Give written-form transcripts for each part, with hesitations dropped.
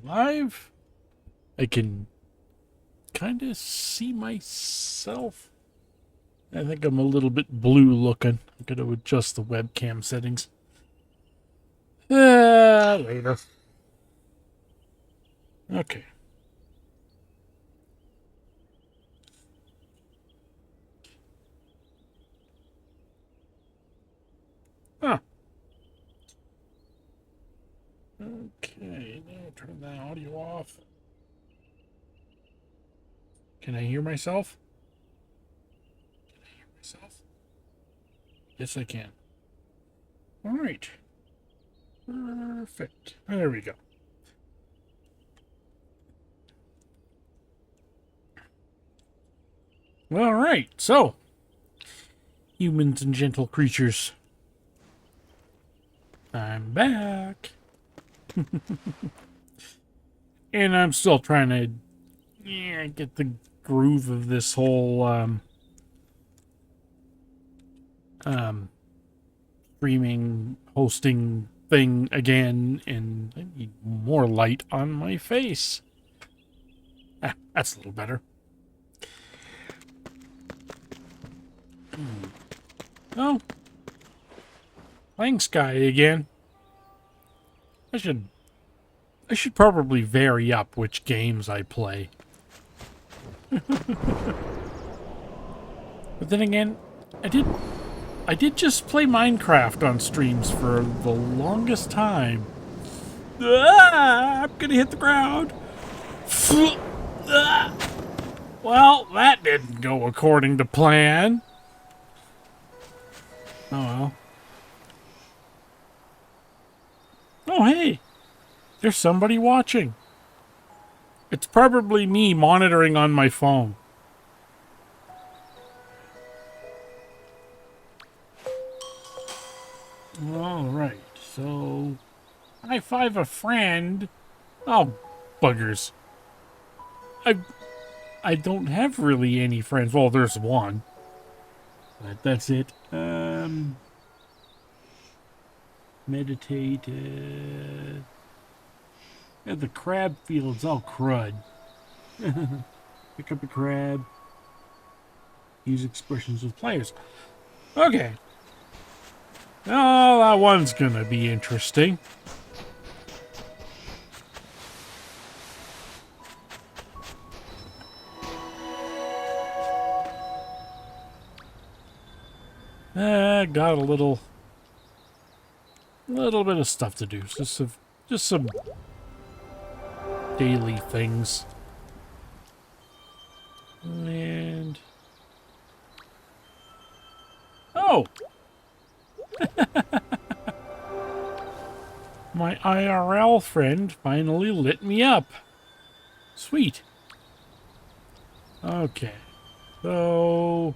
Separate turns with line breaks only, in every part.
live? I can kind of see myself. I think I'm a little bit blue looking. I'm going to adjust the webcam settings. Later. Okay. Huh. Okay, now turn the audio off. Can I hear myself? Can I hear myself? Yes, I can. All right. Perfect. There we go. All right. So, humans and gentle creatures, I'm back. And I'm still trying to get the groove of this whole streaming hosting thing again, and I need more light on my face. That's a little better. Oh, playing Sky again. I should probably vary up which games I play. But then again, I did just play Minecraft on streams for the longest time. I'm gonna hit the ground. Well, that didn't go according to plan. Oh well. Oh hey, there's somebody watching. It's probably me monitoring on my phone. Alright, so high five a friend. Oh, buggers. I don't have really any friends. Well, there's one. But that's it. Meditate. Yeah, the crab field's all crud. Pick up a crab. Use expressions with players. Okay. Oh, that one's gonna be interesting. Got a little bit of stuff to do. Just some daily things. And oh, my IRL friend finally lit me up. Sweet. Okay, so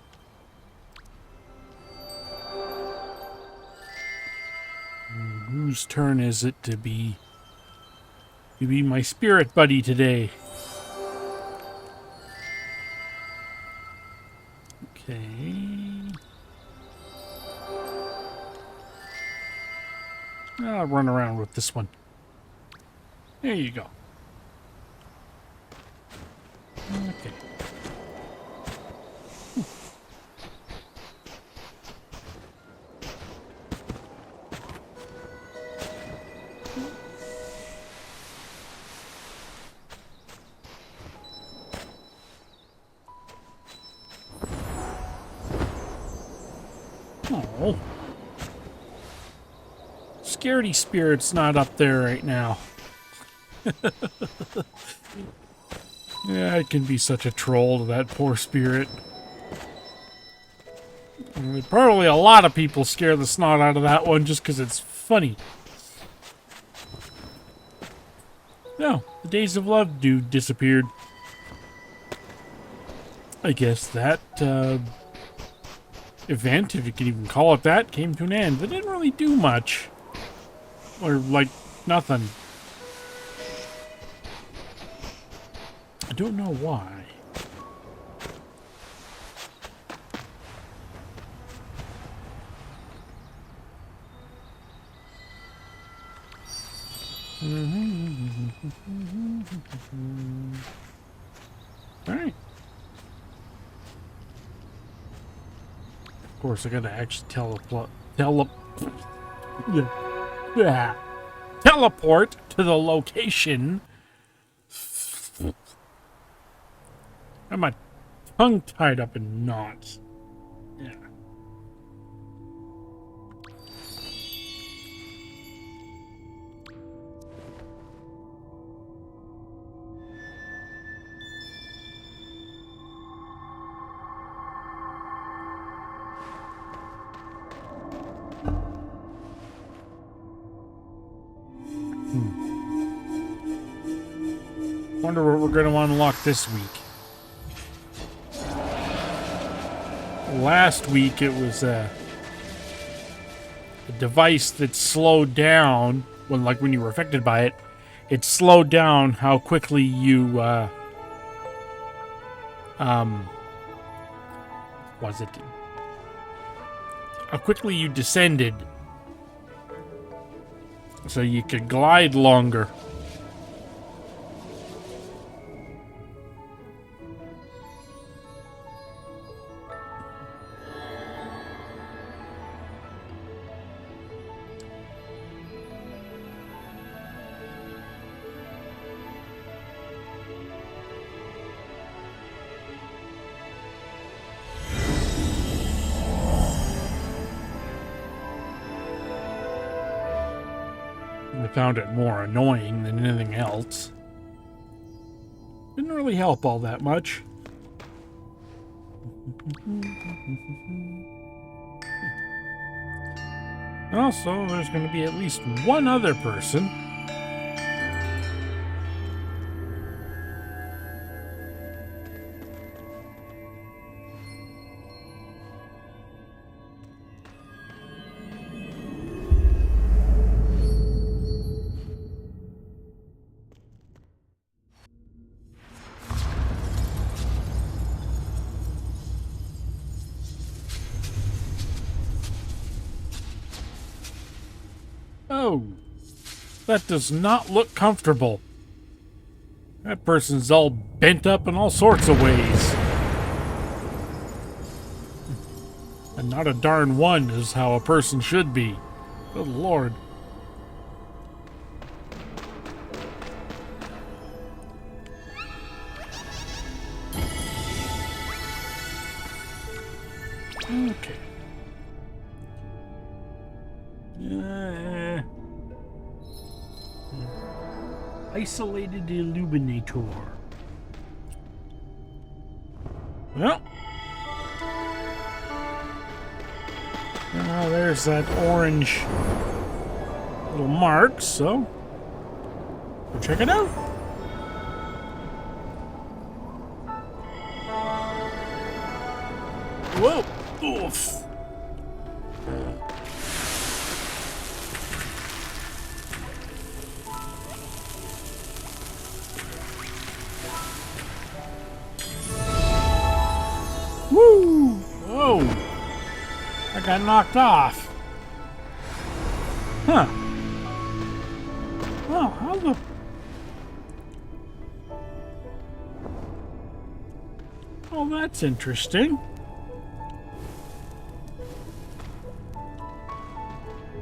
whose turn is it to be my spirit buddy today? Okay. I'll run around with this one. There you go. Okay. Oh. Scaredy Spirit's not up there right now. Yeah, it can be such a troll to that poor spirit. Probably a lot of people scare the snot out of that one just because it's funny. No, the Days of Love dude disappeared. I guess that event, if you can even call it that, came to an end. It didn't really do much. Or, like, nothing. I don't know why. Alright. Of course, I gotta actually teleport to the location. Got my tongue tied up in knots. Yeah. Wonder what we're going to unlock this week. Last week it was a device that slowed down when you were affected by it. It slowed down how quickly you how quickly you descended, so you could glide longer. I found it more annoying than anything else. Didn't really help all that much. Also, there's going to be at least one other person. Oh, that does not look comfortable. That person's all bent up in all sorts of ways. And not a darn one is how a person should be. Good Lord. Okay. Isolated illuminator. Well, there's that orange little mark, so we'll check it out. Whoa! Oof! Woo! Whoa! I got knocked off. Huh. Well, how the... Oh, that's interesting.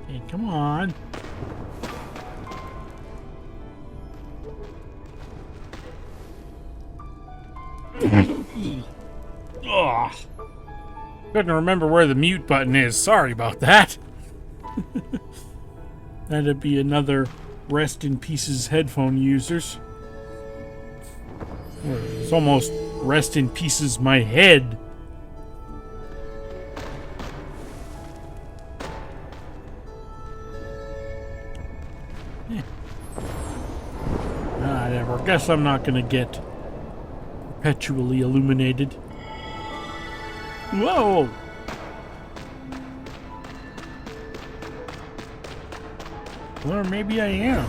Okay, come on. Ugh. Couldn't remember where the mute button is. Sorry about that. That'd be another rest in pieces headphone users. It's almost rest in pieces my head. Yeah. Whatever. Guess I'm not gonna get perpetually illuminated. Whoa! Or maybe I am.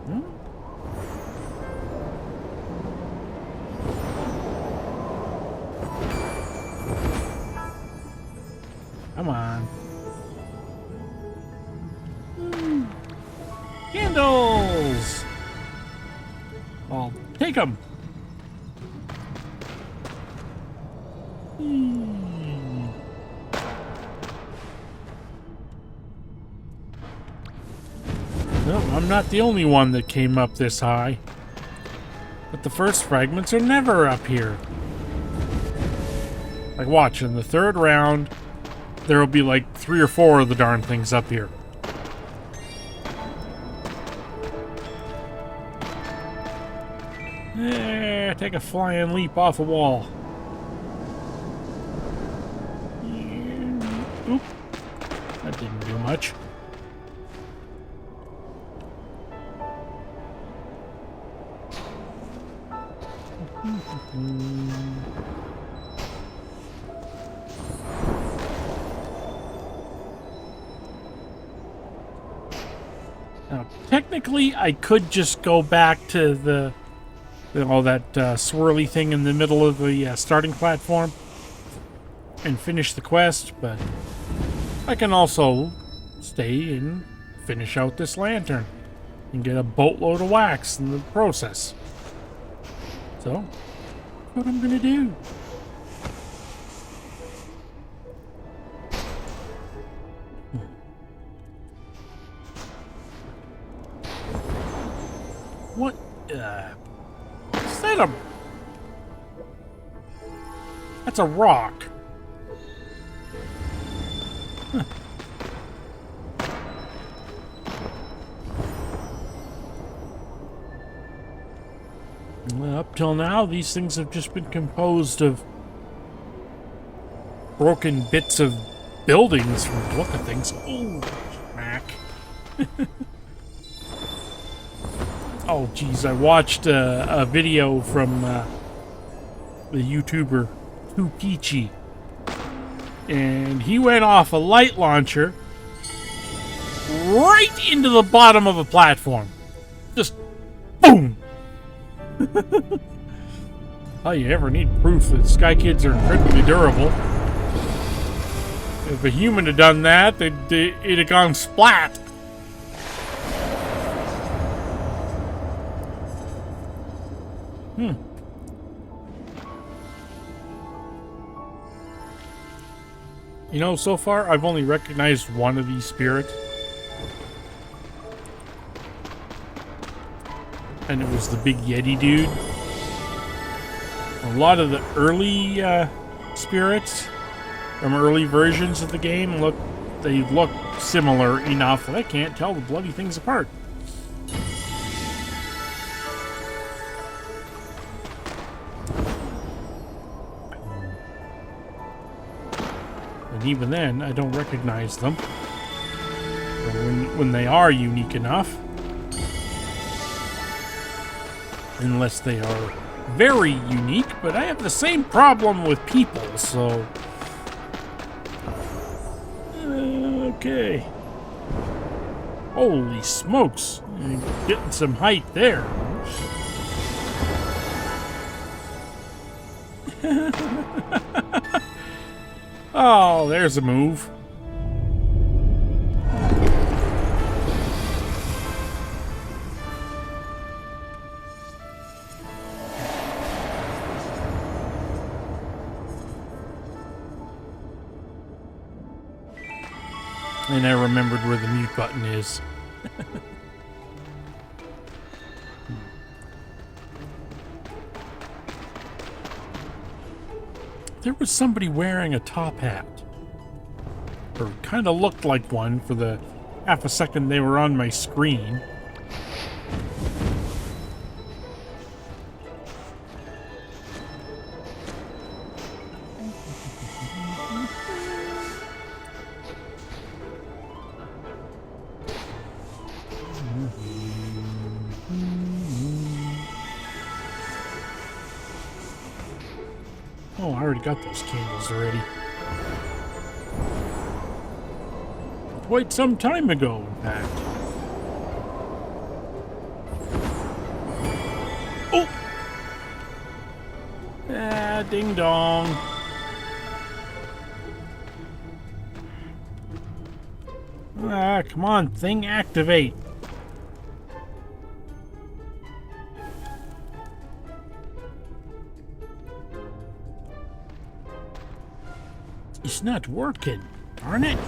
Hmm? Come on. Candles! I'll take them. No, I'm not the only one that came up this high. But the first fragments are never up here. Like, watch, in the third round, there will be like 3 or 4 of the darn things up here. Take a flying leap off a wall. Oop. That didn't do much. Now, technically, I could just go back to that swirly thing in the middle of the starting platform and finish the quest, but I can also stay and finish out this lantern and get a boatload of wax in the process. So, that's what I'm gonna do. What? Is that a... That's a rock. Huh. Well, up till now, these things have just been composed of broken bits of buildings from the look of things. Oh, smack. Oh, geez, I watched a video from the YouTuber Too Peachy, and he went off a light launcher right into the bottom of a platform. Just boom! Oh, you ever need proof that Sky Kids are incredibly durable? If a human had done that, it'd have gone splat. You know, so far, I've only recognized one of these spirits. And it was the big Yeti dude. A lot of the early spirits from early versions of the game look similar enough that I can't tell the bloody things apart. And even then, I don't recognize them. When they are unique enough. Unless they are very unique, but I have the same problem with people, so... Okay. Holy smokes. You're getting some height there. Oh, there's a move. And I remembered where the mute button is. There was somebody wearing a top hat. Or kind of looked like one for the half a second they were on my screen. Oh, I already got those candles already. Quite some time ago, in fact. Oh! Ah, ding dong. Ah, come on, thing, activate. It's not working, darn it.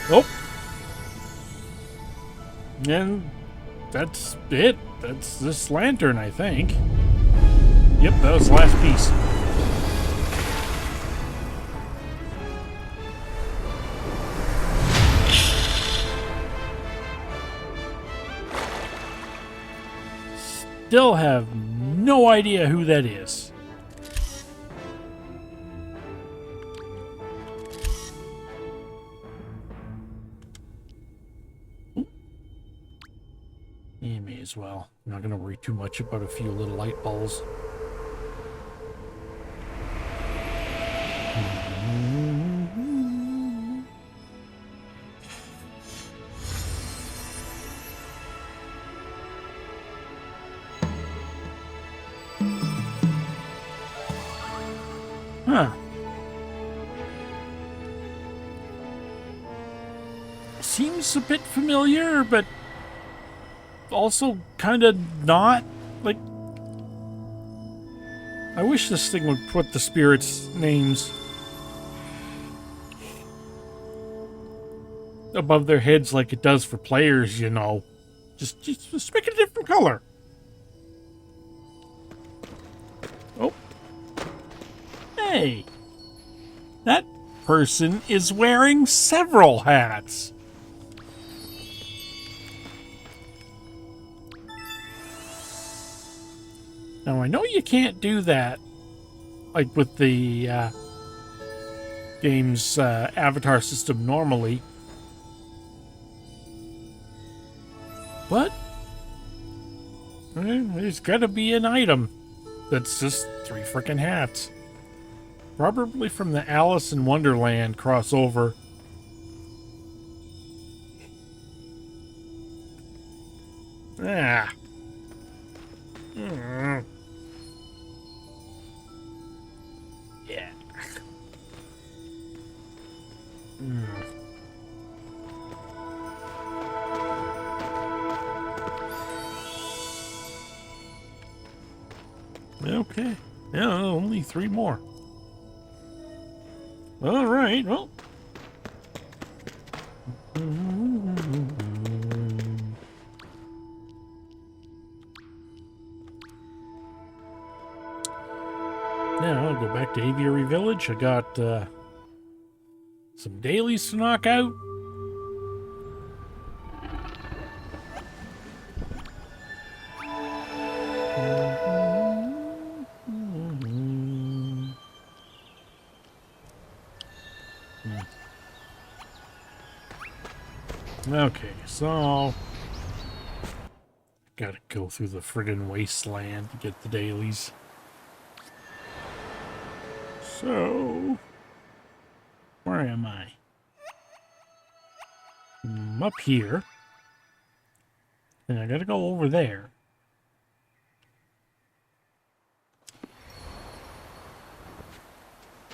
Oh. And that's it. That's this lantern, I think. Yep, that was the last piece. Still have no idea who that is. Yeah, may as well. I'm not going to worry too much about a few little light balls. Huh. Seems a bit familiar, but also kind of not. Like, I wish this thing would put the spirits' names above their heads like it does for players, you know. Just make it a different color. Oh. Hey. That person is wearing several hats. Now, I know you can't do that, like with the game's avatar system normally. But there's got to be an item that's just 3 frickin' hats. Probably from the Alice in Wonderland crossover. Ah. Yeah. Okay. Yeah, only 3 more. All right. Well. Now I'll go back to Aviary Village. I got some dailies to knock out. Okay, so gotta go through the friggin' wasteland to get the dailies. So, where am I? I'm up here. And I gotta go over there.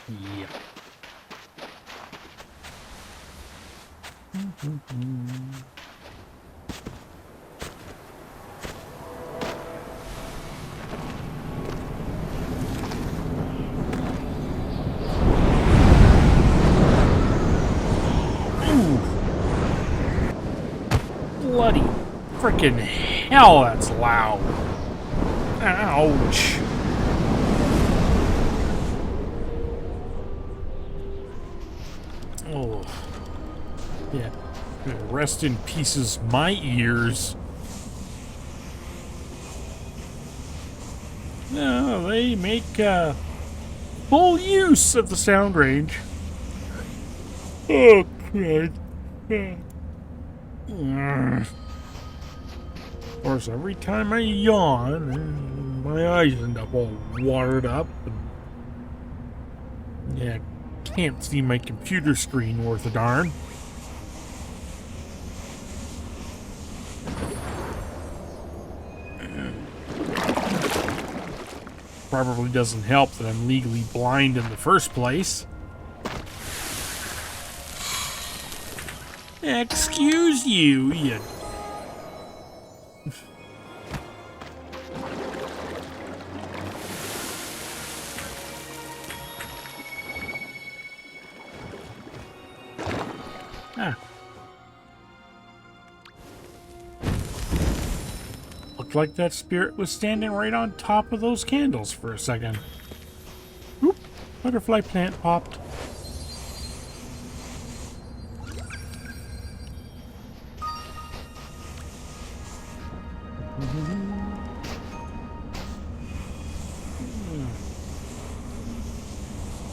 Yeah. Bloody frickin' hell, that's loud. Ouch. Oh. Yeah. Rest in pieces, my ears. No, they make full use of the sound range. Oh, God. Of course, every time I yawn, my eyes end up all watered up. And yeah, can't see my computer screen worth a darn. Probably doesn't help that I'm legally blind in the first place. Excuse you, you... Ah. Looked like that spirit was standing right on top of those candles for a second. Oop! Butterfly plant popped.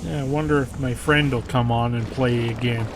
Yeah, I wonder if my friend will come on and play again.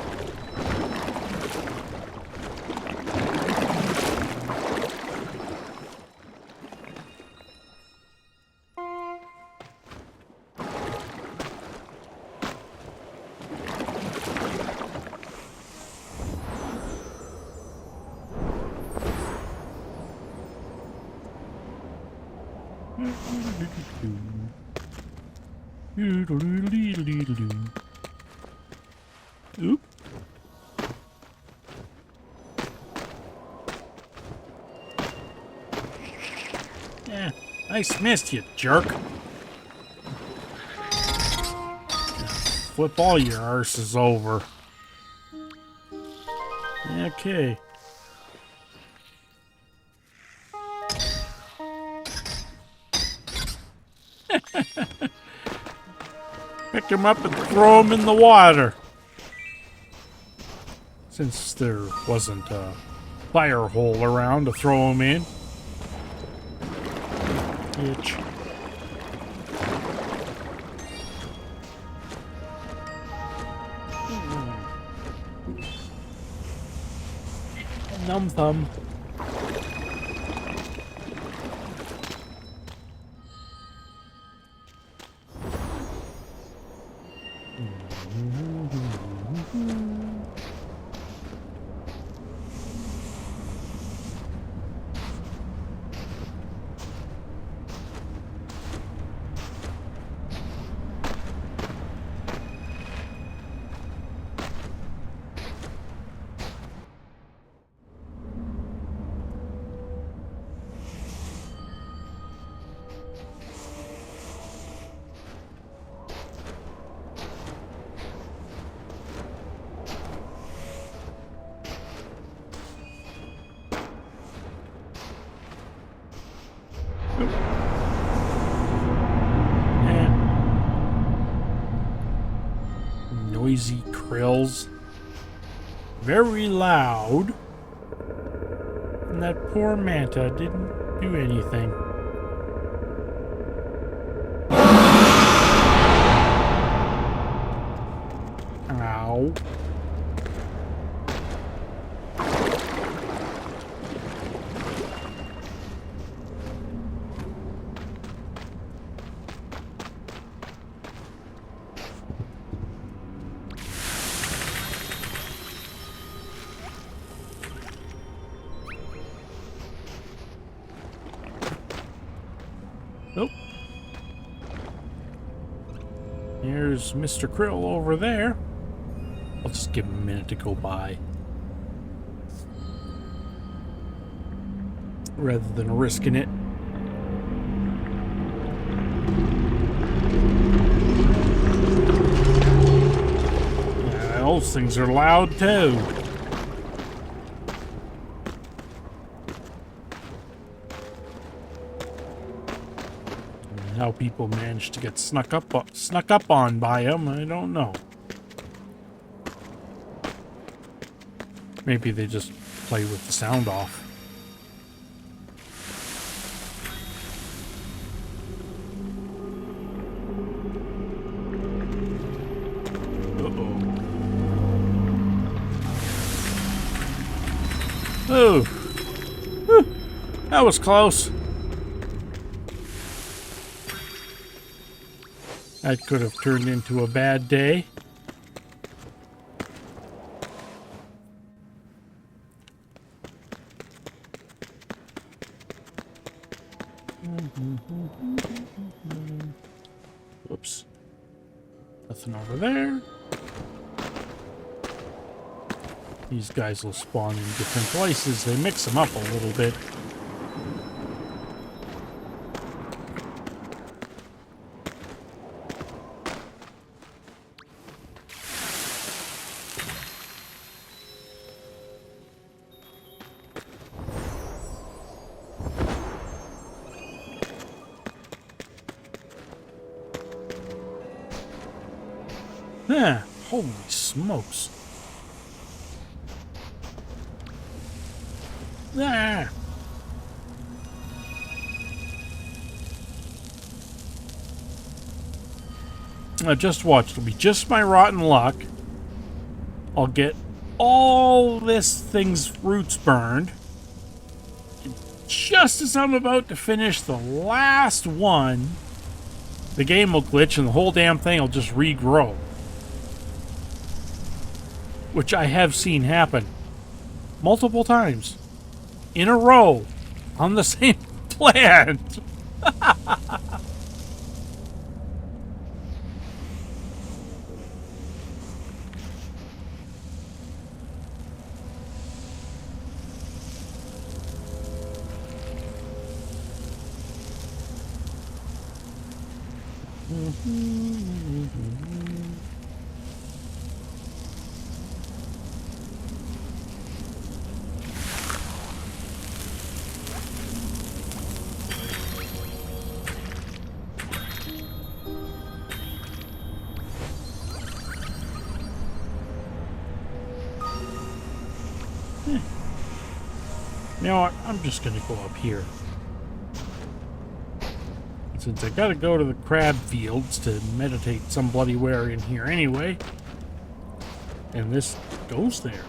Oop. Yeah, nice missed, you jerk. Flip all your arses over. Okay. Pick him up and throw him in the water. Since there wasn't a fire hole around to throw him in. Itch. Numb thumb. Noisy krills. Very loud. And that poor manta didn't do anything. Ow. Nope. Here's Mr. Krill over there. I'll just give him a minute to go by. Rather than risking it. Yeah, those things are loud too. How people manage to get snuck up on by them, I don't know. Maybe they just play with the sound off. Uh-oh. Oh. Whew. That was close. That could have turned into a bad day. Whoops. Nothing over there. These guys will spawn in different places. They mix them up a little bit. Huh, holy smokes. Ah. Now just watch. It'll be just my rotten luck. I'll get all this thing's roots burned. And just as I'm about to finish the last one, the game will glitch and the whole damn thing will just regrow. Which I have seen happen multiple times in a row on the same plant. You know what? I'm just gonna go up here. Since I gotta go to the crab fields to meditate some bloody where in here anyway. And this goes there.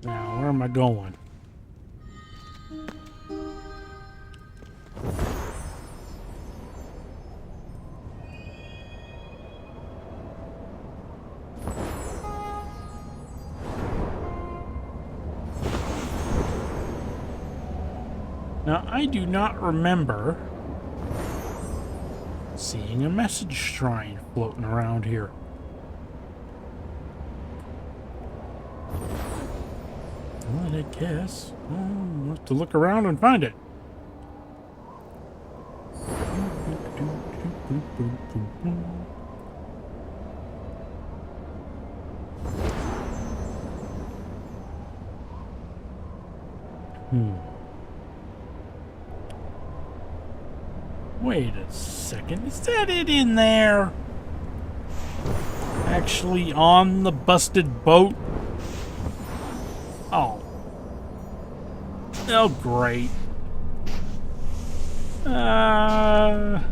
Now, where am I going? Now, I do not remember seeing a message shrine floating around here. Well, I guess I'll have to look around and find it. Wait a second, is that it in there? Actually on the busted boat? Oh. Oh, great. I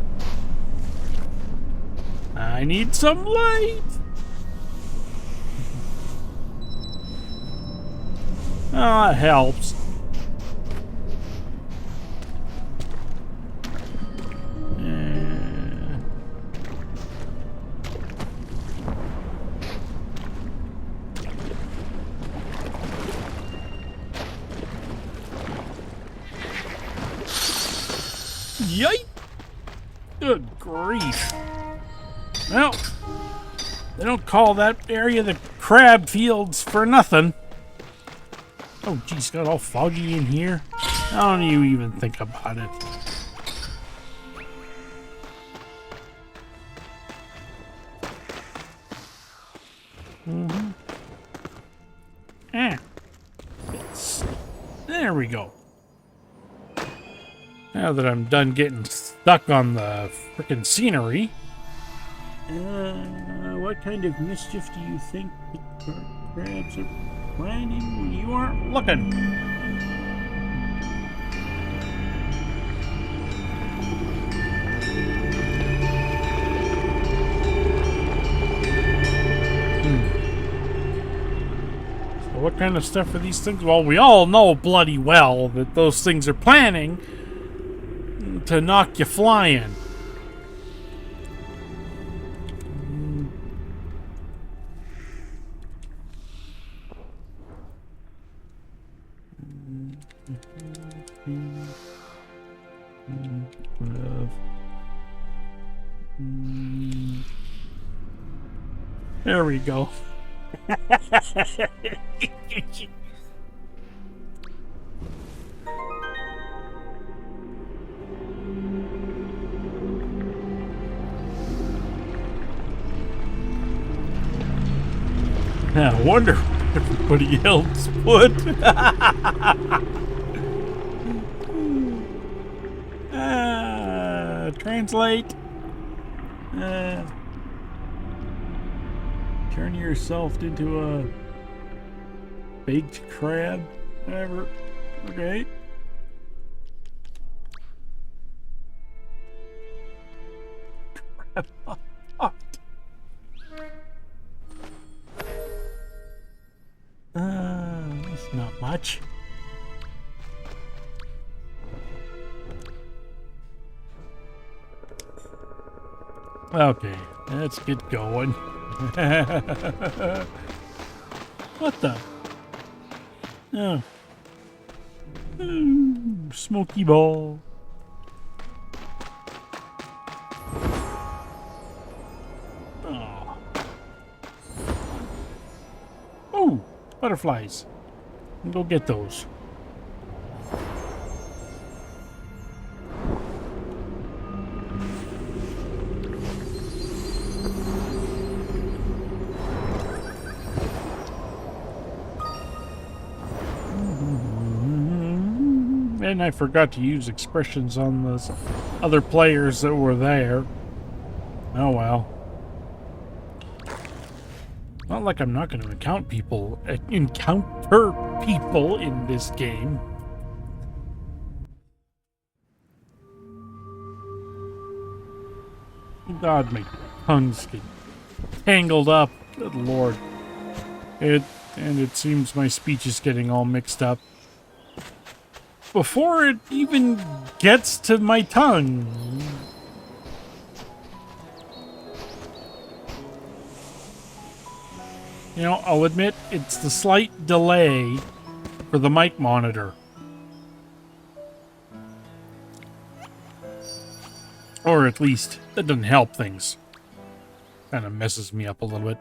need some light. Oh, it helps. Yike! Good grief. Well, they don't call that area the crab fields for nothing. Oh, geez, got all foggy in here. How don't you even think about it? There we go. Now that I'm done getting stuck on the frickin' scenery. What kind of mischief do you think the crabs are planning when you aren't looking? So what kind of stuff are these things? Well, we all know bloody well that those things are planning to knock you flying. There we go. I wonder what everybody else put. Translate. Turn yourself into a baked crab. Whatever. Okay. That's not much. Okay, let's get going. What the? Oh. Smoky ball. Oh. Oh, butterflies. Go get those. And I forgot to use expressions on those other players that were there. Oh well. Not like I'm not going to encounter people in this game. God, my tongues get tangled up. Good Lord. And it seems my speech is getting all mixed up before it even gets to my tongue. You know, I'll admit it's the slight delay for the mic monitor. Or at least, that doesn't help things. Kind of messes me up a little bit.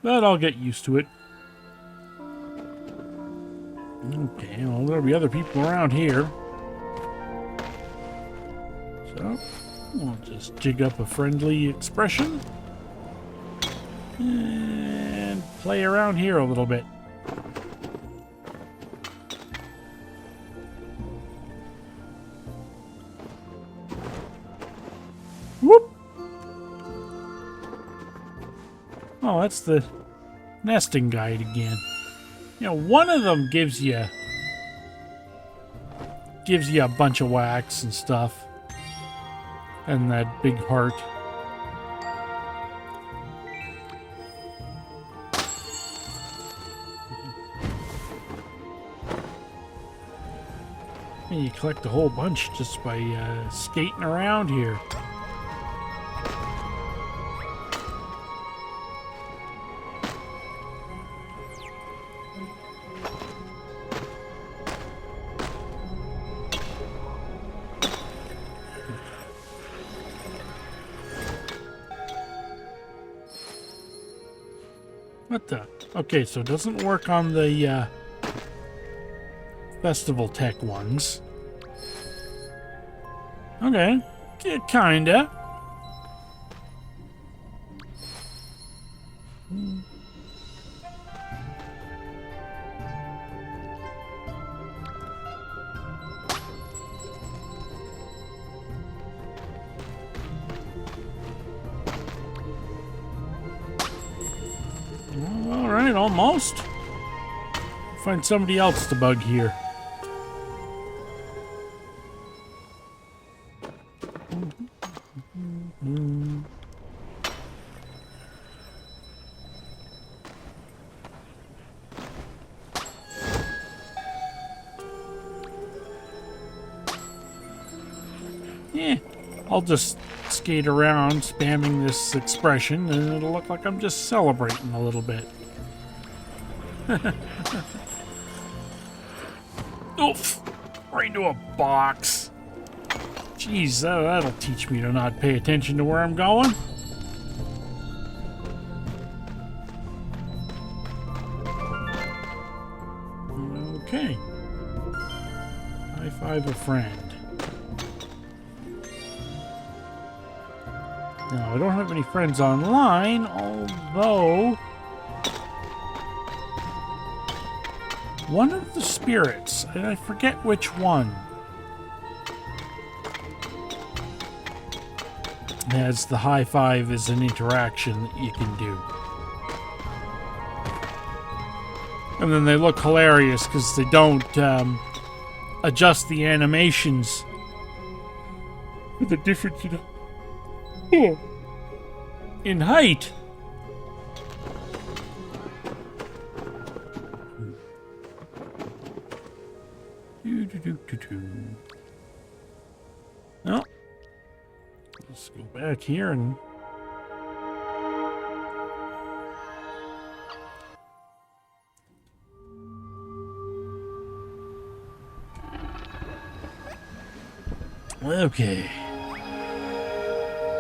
But I'll get used to it. Okay, well, there'll be other people around here. So, we'll just jig up a friendly expression. And play around here a little bit. Whoop! Oh, that's the nesting guide again. You know, one of them gives you a bunch of wax and stuff. And that big heart. And you collect a whole bunch just by skating around here. What the? Okay, so it doesn't work on the festival tech ones. Okay, yeah, kinda. All right, almost. Find somebody else to bug here. Yeah, I'll just skate around spamming this expression and it'll look like I'm just celebrating a little bit. Oof! Right into a box. Jeez, that'll teach me to not pay attention to where I'm going. Okay. High five a friend. Now, I don't have any friends online, although one of the spirits, and I forget which one, has the high five as an interaction that you can do. And then they look hilarious because they don't adjust the animations with the difference in height. No. Let's go back here and... Okay.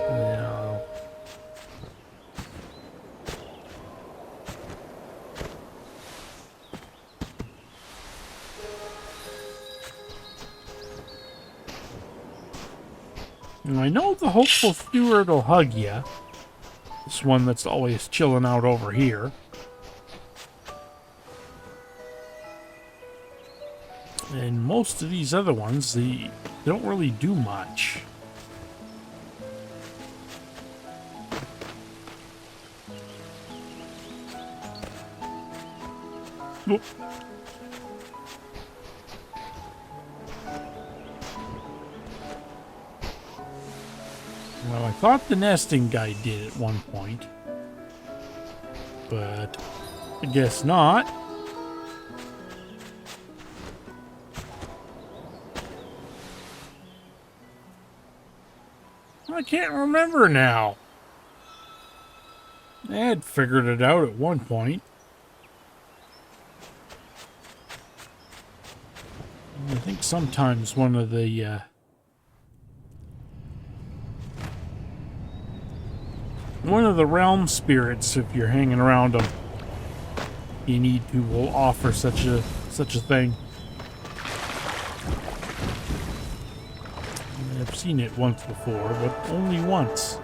Now... And I know the hopeful steward will hug you. This one that's always chilling out over here. And most of these other ones, they don't really do much. Whoop. Well, I thought the nesting guy did at one point, but I guess not. I can't remember now. I had figured it out at one point. I think sometimes one of the realm spirits, if you're hanging around them, you need to, will offer such a thing. I've seen it once before, but only once.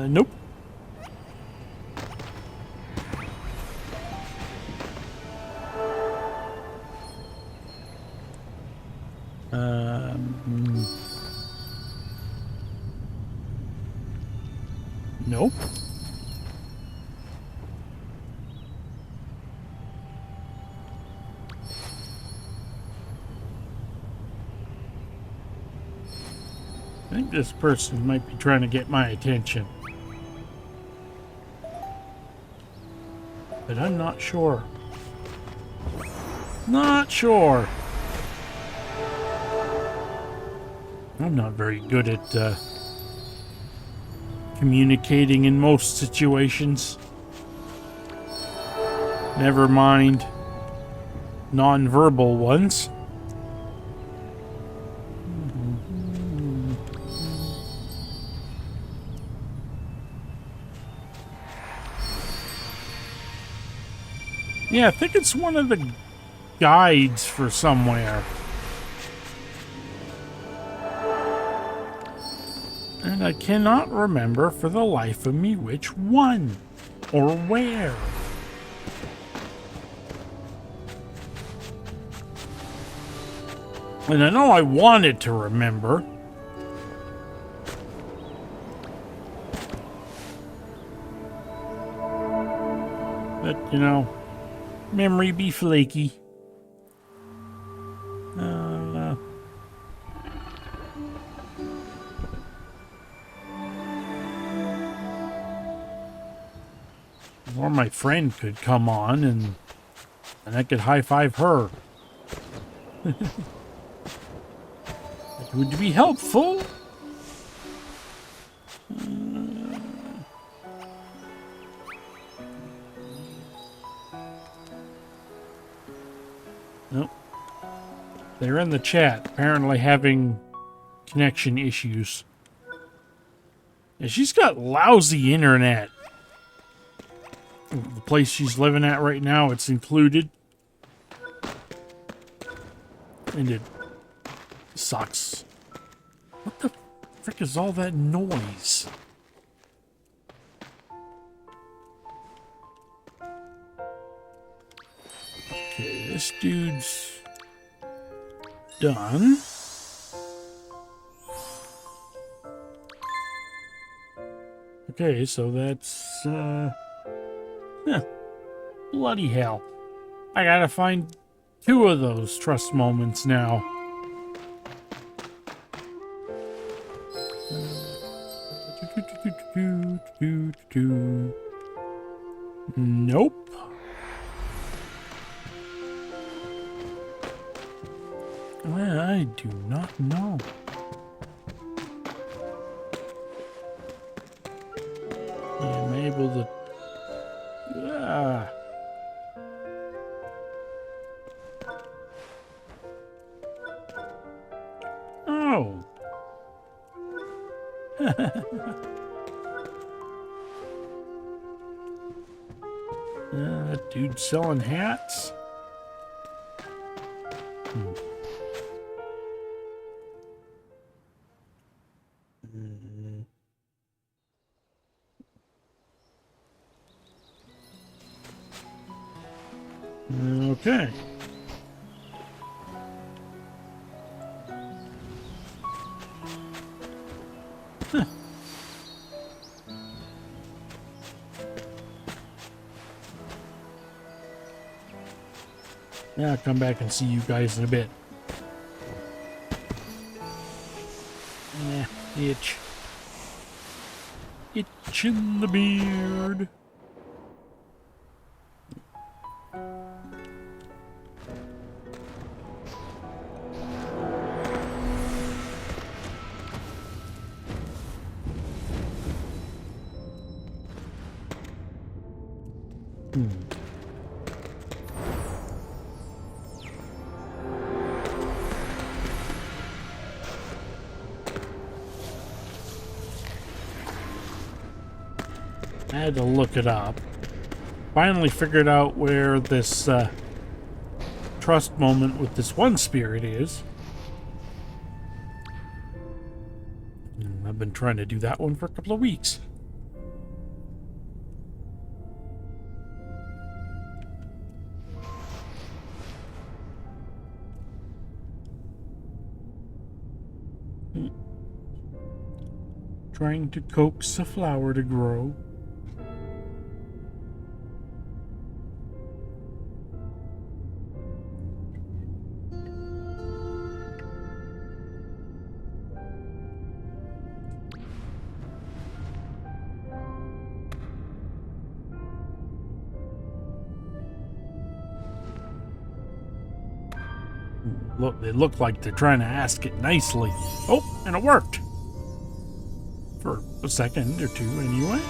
Nope. Nope. I think this person might be trying to get my attention. But I'm not sure. Not sure. I'm not very good at communicating in most situations. Never mind non-verbal ones. Yeah, I think it's one of the guides for somewhere. And I cannot remember for the life of me which one or where. And I know I wanted to remember. But, you know, memory be flaky. Or my friend could come on and I could high-five her. That would be helpful. Nope. They're in the chat, apparently having connection issues. Yeah, she's got lousy internet. The place she's living at right now, it's included. And it Sucks. What the frick is all that noise? Okay, this dude's done. Okay, so that's, bloody hell. I gotta find 2 of those trust moments now. Nope. I do not know. I'm able to... Oh. That dude selling hats? Okay. Huh. Yeah, I'll come back and see you guys in a bit. Itch. Itch in the beard. I had to look it up. Finally figured out where this trust moment with this one spirit is. I've been trying to do that one for a couple of weeks. Trying to coax a flower to grow. Look, they look like they're trying to ask it nicely. Oh, and it worked. For a second or two, anyway.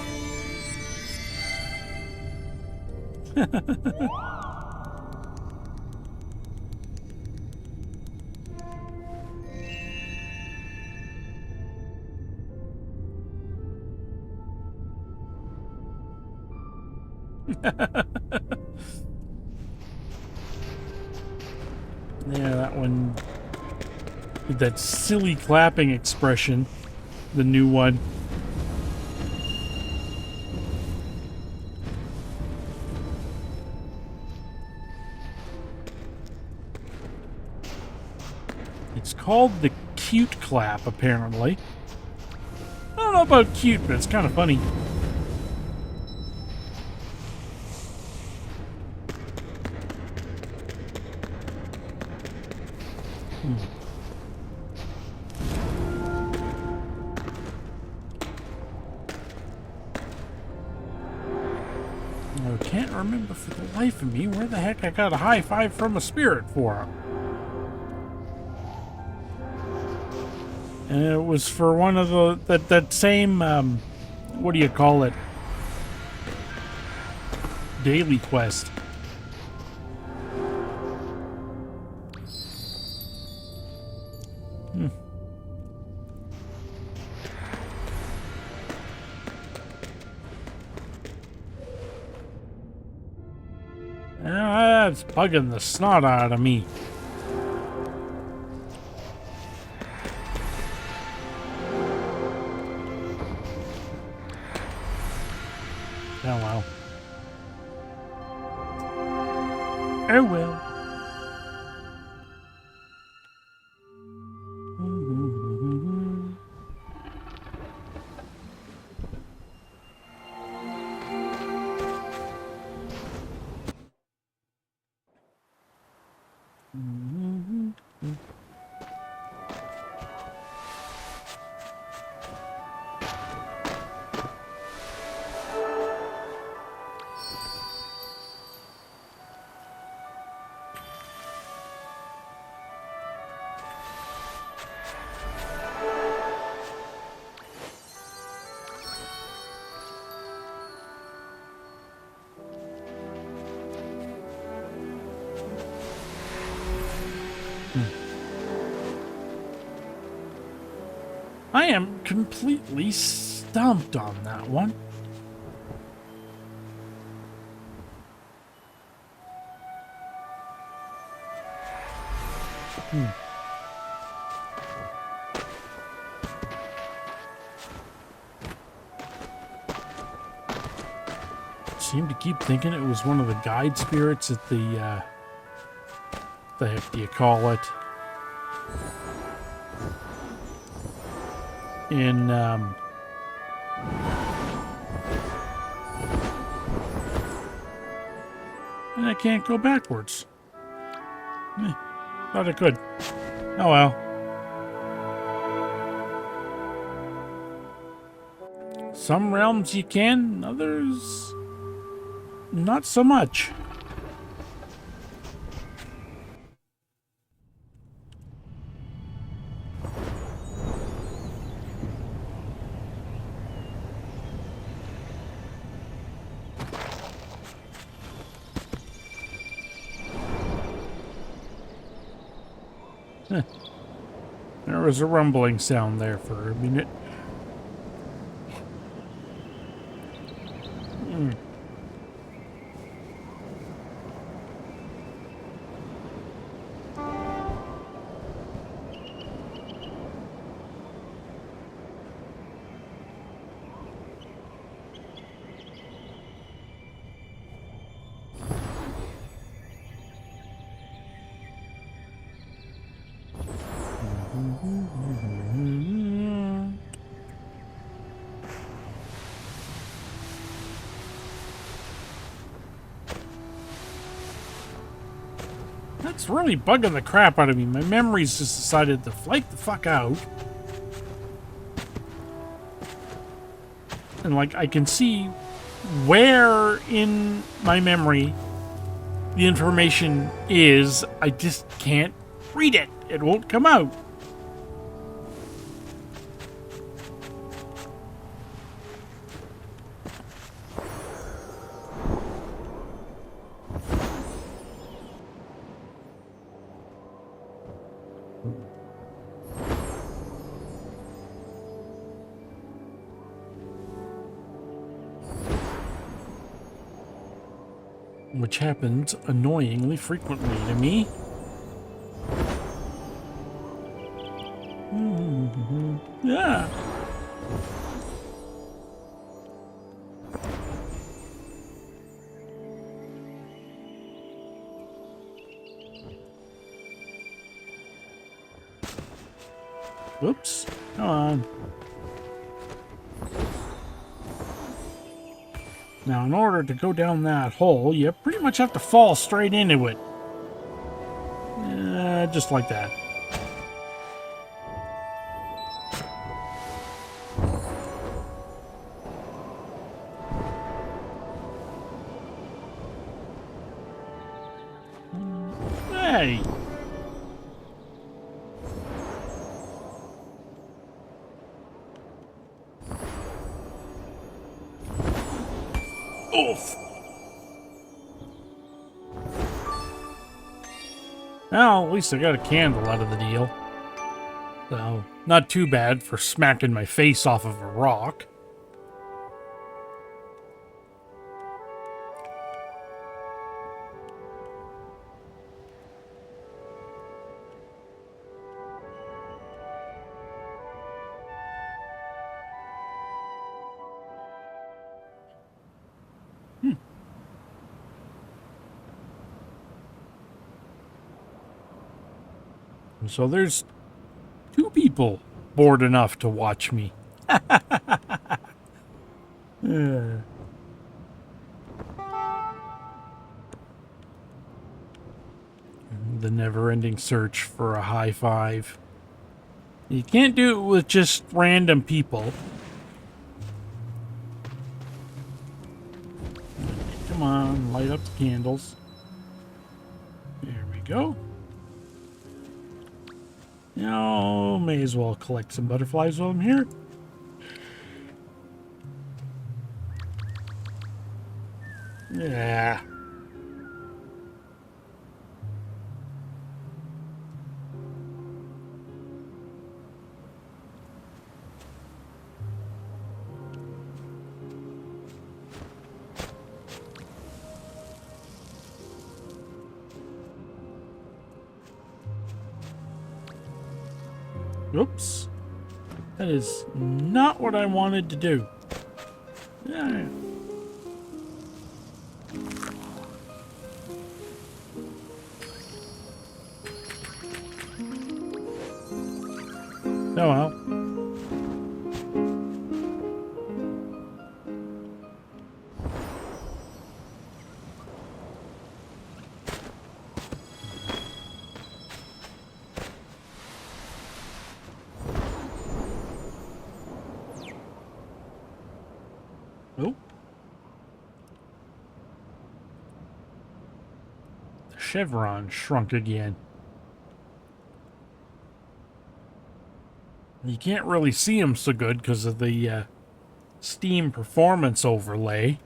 Yeah, that one with that silly clapping expression, the new one. It's called the cute clap, apparently. I don't know about cute, but it's kind of funny. I can't remember for the life of me where the heck I got a high five from a spirit for. And it was for one of the that same what do you call it? Daily quest. That's bugging the snot out of me. I am completely stumped on that one. Seem to keep thinking it was one of the guide spirits at the heck do you call it? In, and I can't go backwards. Thought I could. Oh well. Some realms you can, others not so much. There was a rumbling sound there for a minute. That's really bugging the crap out of me. My memory's just decided to flake the fuck out. And like, I can see where in my memory the information is. I just can't read it. It won't come out. Which happens annoyingly frequently to me. Yeah. Whoops. Come on. Now, in order to go down that hole, you pretty much have to fall straight into it. Just like that. Hey! Oof! Well, at least I got a candle out of the deal. So, not too bad for smacking my face off of a rock. So there's two people bored enough to watch me. The never-ending search for a high five. You can't do it with just random people. Come on, light up the candles. There we go. Now, may as well collect some butterflies while I'm here. Yeah. Oops. That is not what I wanted to do. Yeah. Oh well. Oh. The chevron shrunk again. You can't really see them so good because of the Steam performance overlay.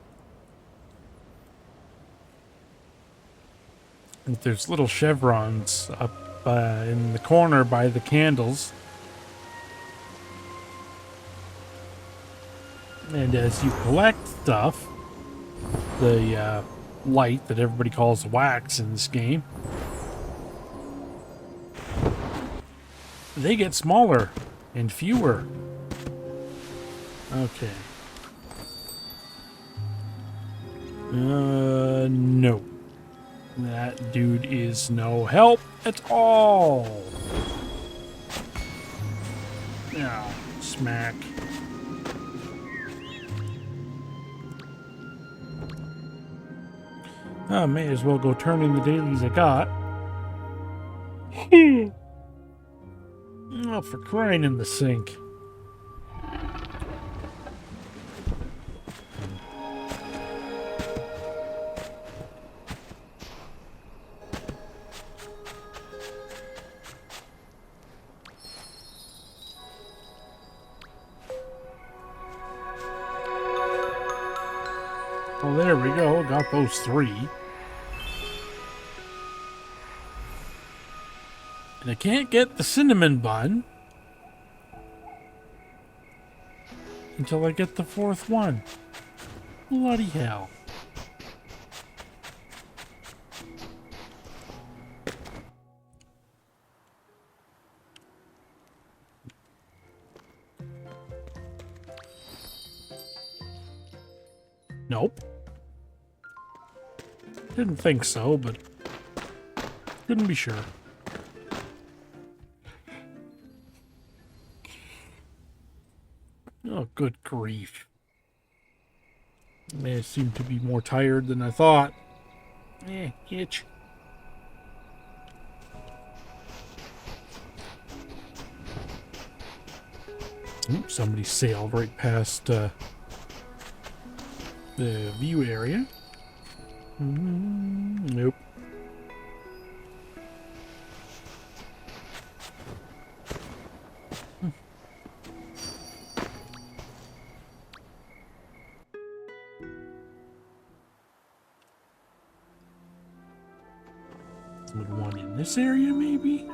And there's little chevrons up in the corner by the candles. And as you collect stuff, the light that everybody calls wax in this game, they get smaller and fewer. Okay. No. That dude is no help at all. Yeah, smack. I may as well go turn in the dailies I got. Oh, for crying in the sink. Well, there we go. Got those 3. And I can't get the cinnamon bun until I get the 4th one. Bloody hell. Nope. Didn't think so, but couldn't be sure. Oh, good grief. May seem to be more tired than I thought. Itch. Oops, somebody sailed right past the view area. Nope. Would one in this area, maybe?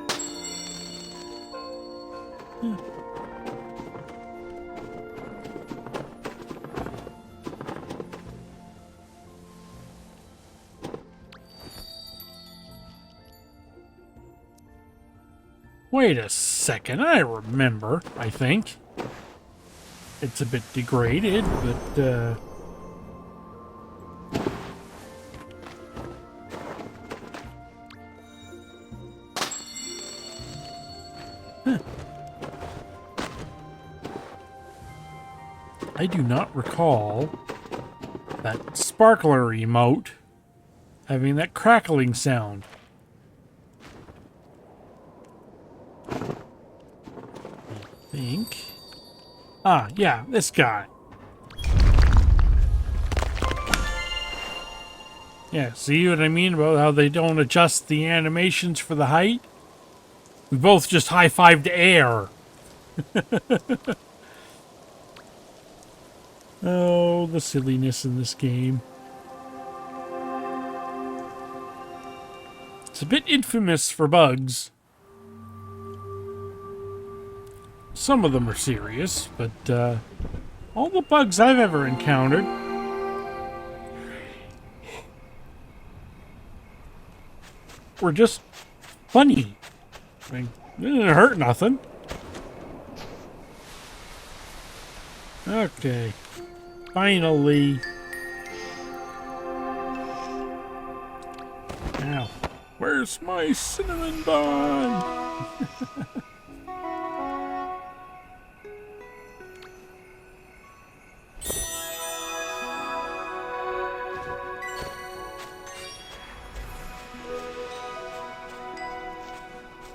Wait a second, I remember, I think. It's a bit degraded, but, I do not recall that sparkler emote having that crackling sound. I think. Ah, yeah, this guy. Yeah, see what I mean about how they don't adjust the animations for the height? We both just high-fived air. Oh, the silliness in this game. It's a bit infamous for bugs. Some of them are serious, but all the bugs I've ever encountered were just funny. I mean, it didn't hurt nothing. Okay. Finally. Now, where's my cinnamon bun?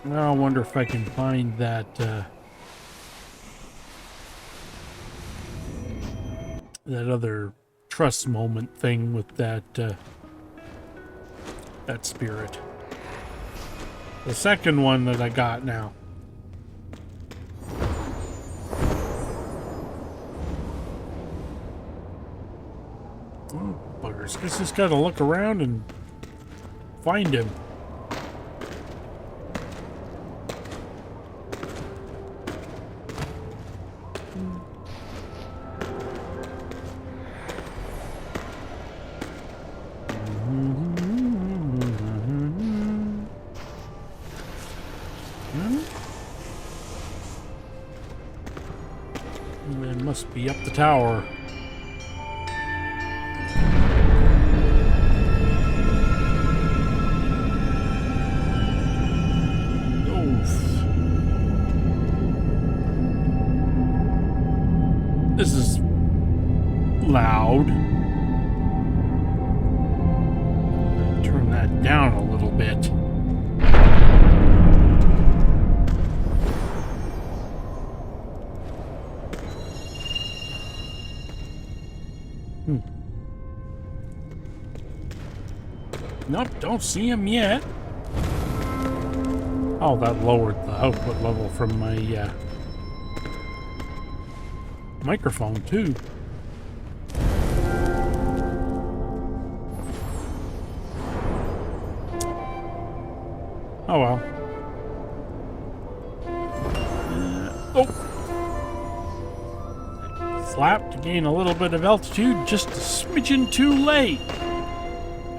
Now I wonder if I can find that that other trust moment thing with that that spirit. The second one that I got now. Oh, buggers. Guess just gotta look around and find him. It must be up the tower. This is loud. Turn that down a little bit. Nope, don't see him yet. Oh, that lowered the output level from my microphone too. Oh well. Oh! Slap to gain a little bit of altitude, just a smidgen too late.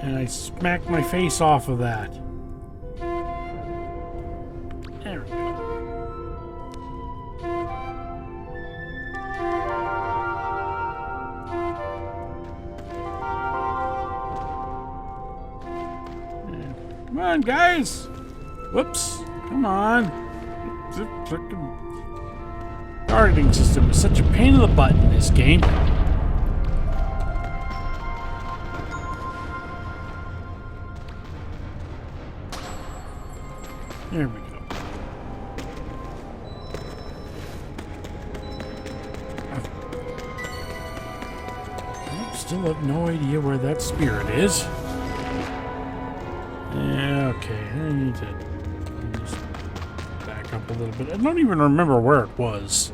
And I smacked my face off of that. There we go. Come on, guys! Whoops! Come on! The frickin' targeting system is such a pain in the butt in this game. There we go. I still have no idea where that spirit is. Yeah, okay. I need to just back up a little bit. I don't even remember where it was.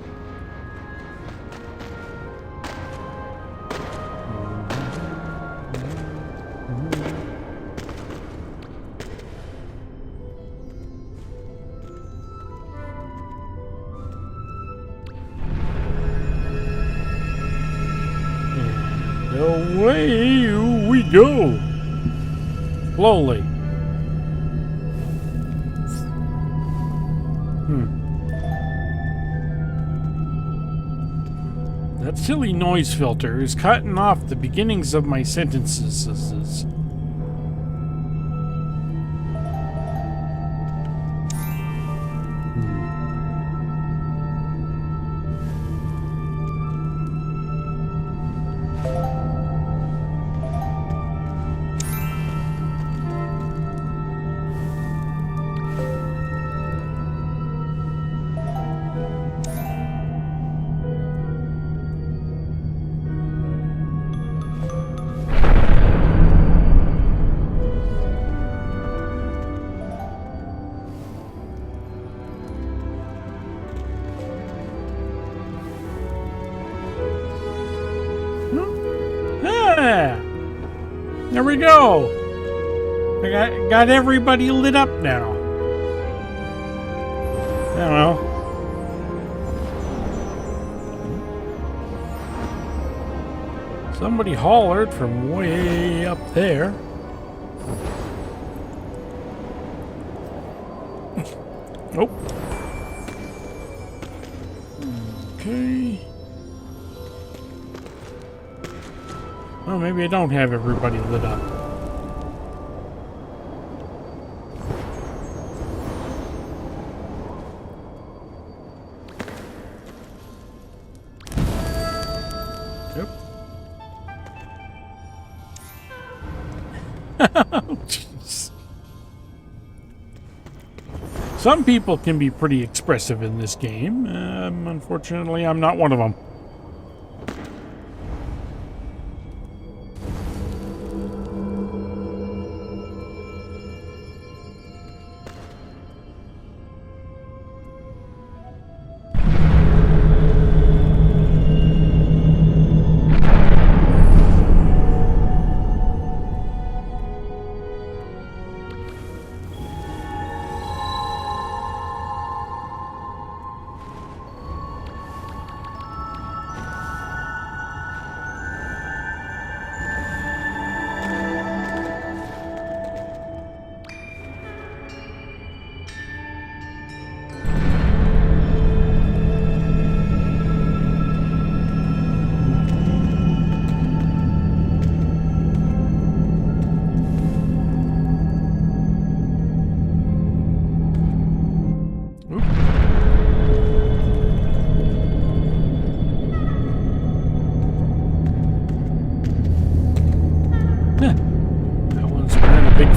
Away we go. Slowly. That silly noise filter is cutting off the beginnings of my sentences. There we go. I got everybody lit up now. Oh well. Somebody hollered from way up there. Oh. Okay. Oh, maybe I don't have everybody lit up. Yep. Oh, jeez. Some people can be pretty expressive in this game. Unfortunately, I'm not one of them.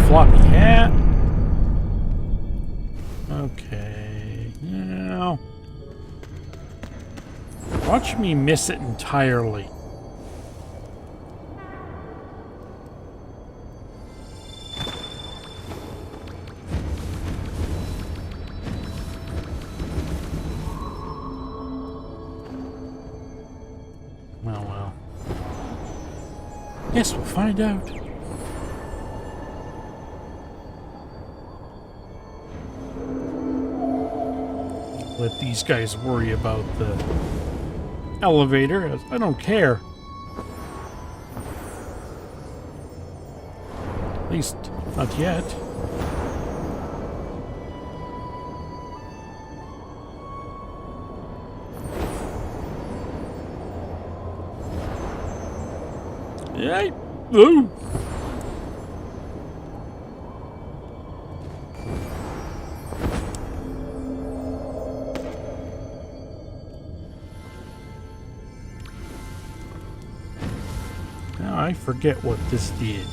Floppy hat. Okay. Now, watch me miss it entirely. Well. Yes, we'll find out. Let these guys worry about the elevator. I don't care. At least, not yet. Yay! Ooh! I forget what this did.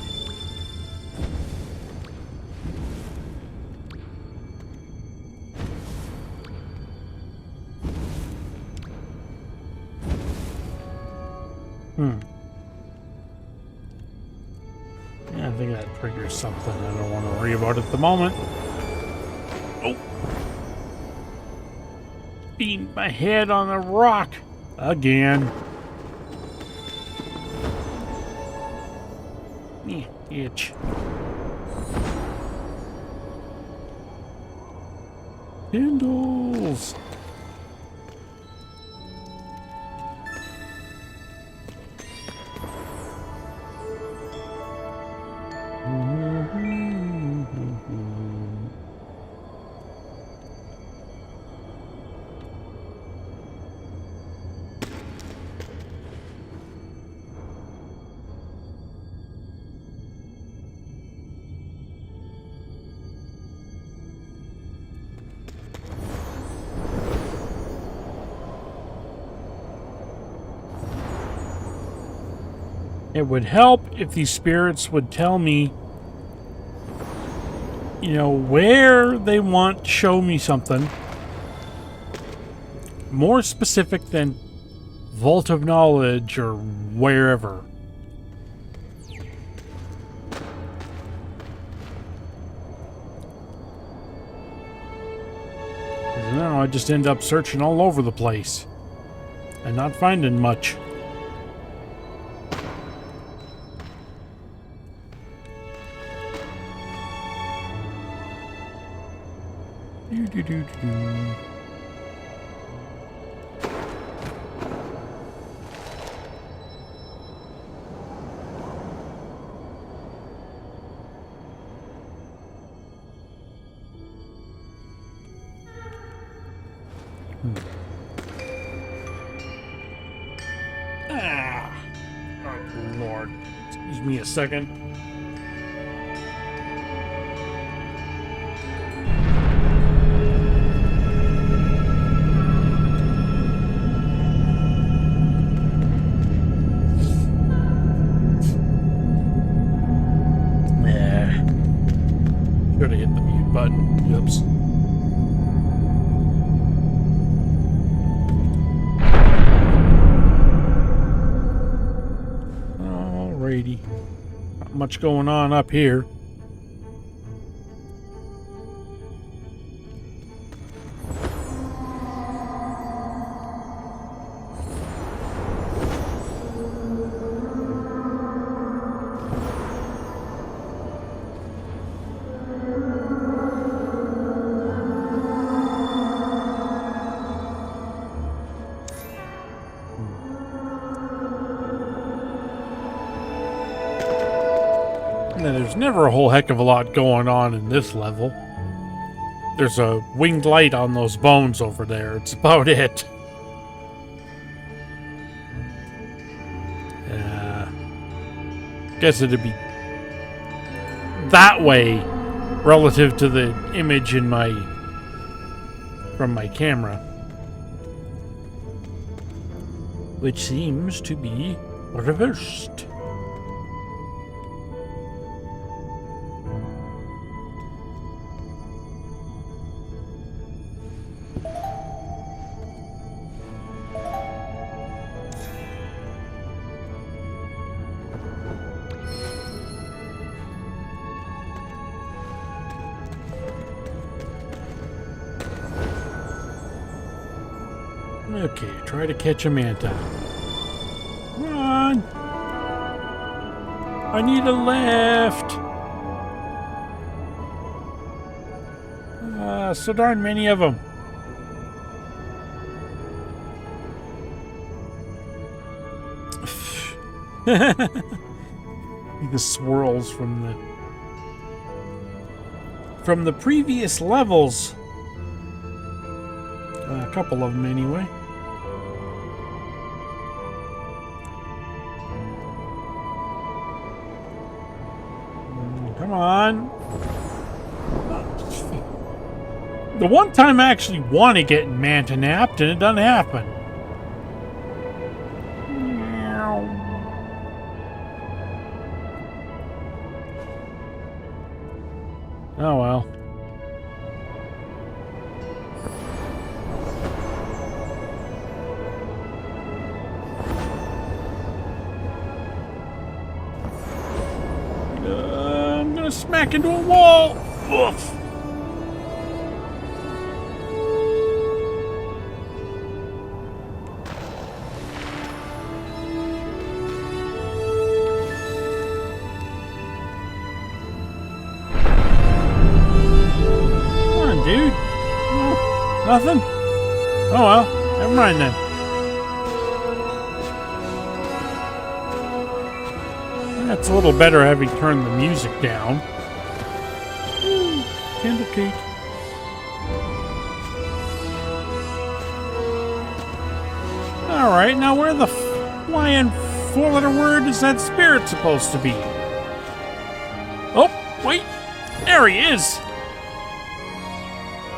Yeah, I think that triggers something I don't want to worry about at the moment. Oh! Beat my head on a rock again. Itch. Candles. It would help if these spirits would tell me, you know, where they want to show me something. More specific than Vault of Knowledge or wherever. Because now I just end up searching all over the place and not finding much. Ah! Oh, Lord. Give me a second. Yeah. Should have hit the mute button. Oops. Alrighty. Not much going on up here. Now, there's never a whole heck of a lot going on in this level. There's a winged light on those bones over there. It's about it. Guess it'd be that way relative to the image in from my camera, which seems to be reversed. Okay, try to catch a manta. Come on! I need a lift! So darn many of them. The swirls from the previous levels. A couple of them anyway. Come on. The one time I actually want to get manta napped and it doesn't happen. Oh well. I'm gonna smack into a wall. Oof. Dude. Nothing? Oh well, never mind then. That's a little better having turned the music down. Candle cake. Alright, now where the flying four-letter word is that spirit supposed to be? Oh, wait. There he is.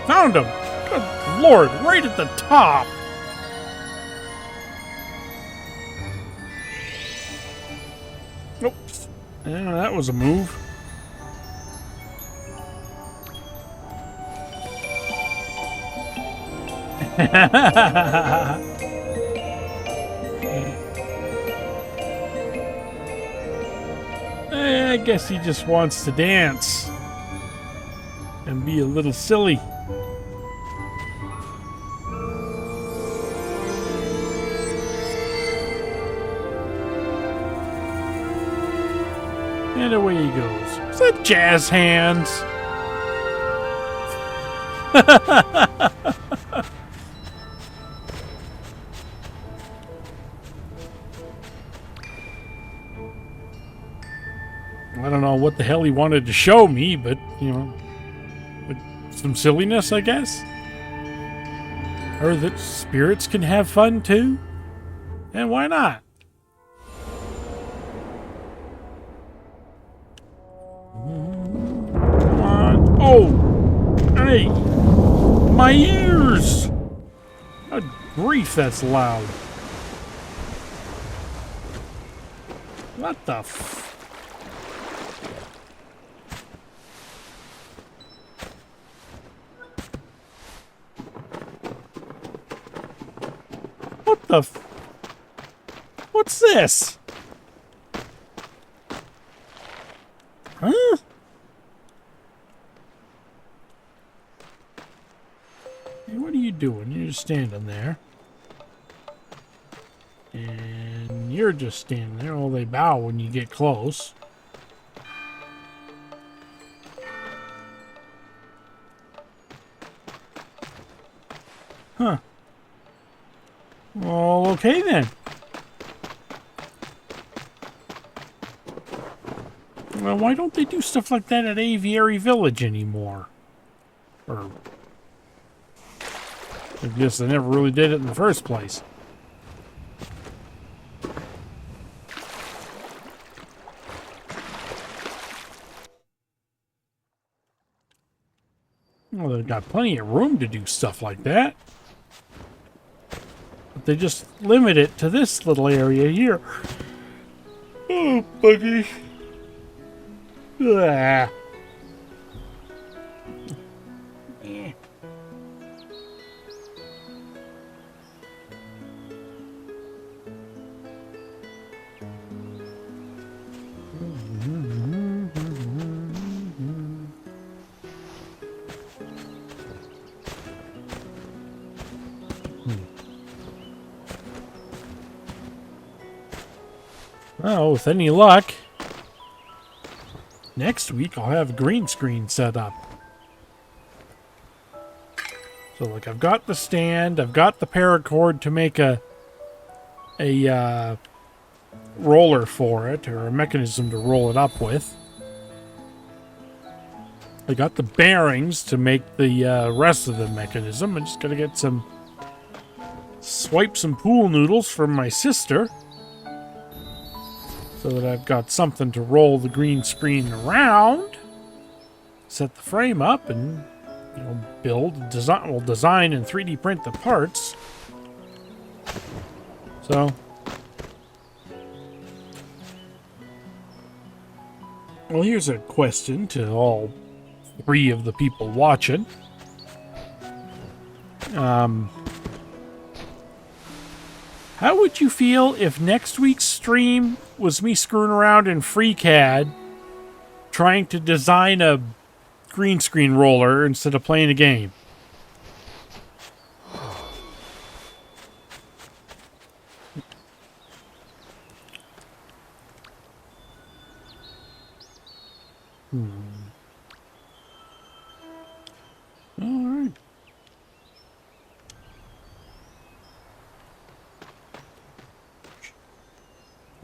Found him! Good Lord, right at the top! Oops. Yeah, that was a move. I guess he just wants to dance. And be a little silly. And away he goes. Is that jazz hands? I don't know what the hell he wanted to show me, but, you know, with some silliness, I guess. Or that spirits can have fun too. And why not? my ears! Good grief, that's loud. What the f... What the f... What's this? Huh? Hey, what are you doing? You're just standing there. And you're just standing there. Oh, they bow when you get close. Huh. Well, okay then. Well, why don't they do stuff like that at Aviary Village anymore? Or... I guess they never really did it in the first place. Well, they've got plenty of room to do stuff like that. But they just limit it to this little area here. Oh, buggy. Ah. Eh. Well, with any luck, next week I'll have a green screen set up. So, like, I've got the stand, I've got the paracord to make a roller for it, or a mechanism to roll it up with. I got the bearings to make the rest of the mechanism. I'm just gonna get swipe some pool noodles from my sister, so that I've got something to roll the green screen around, set the frame up, and, you know, design and 3D print the parts. So, well, here's a question to all 3 of the people watching. How would you feel if next week's stream was me screwing around in FreeCAD trying to design a green screen roller instead of playing a game? All right.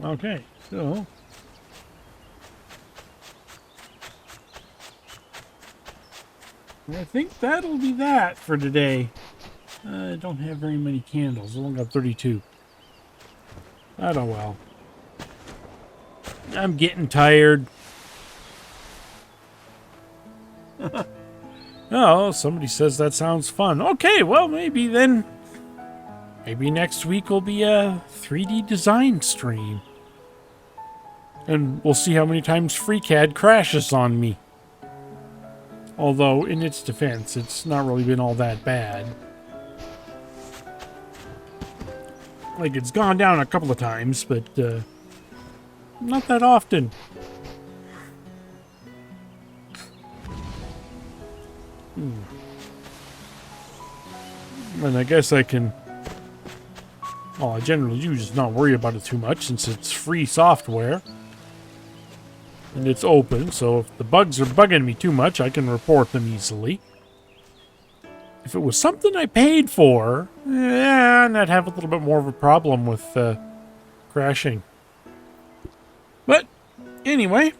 Okay, so I think that'll be that for today. I don't have very many candles. I only got 32. I don't well. I'm getting tired. Oh, somebody says that sounds fun. Okay, well, maybe then. Maybe next week will be a 3D design stream. And we'll see how many times FreeCAD crashes on me. Although, in its defense, it's not really been all that bad. Like, it's gone down a couple of times, but not that often. And I guess I can... Well, I generally do just not worry about it too much since it's free software. And it's open, so if the bugs are bugging me too much, I can report them easily. If it was something I paid for, and I'd have a little bit more of a problem with crashing. But, anyway,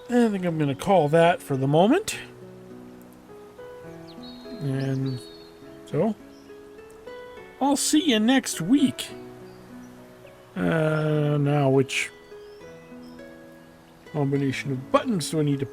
I think I'm going to call that for the moment. And so, I'll see you next week. Now which combination of buttons do I need to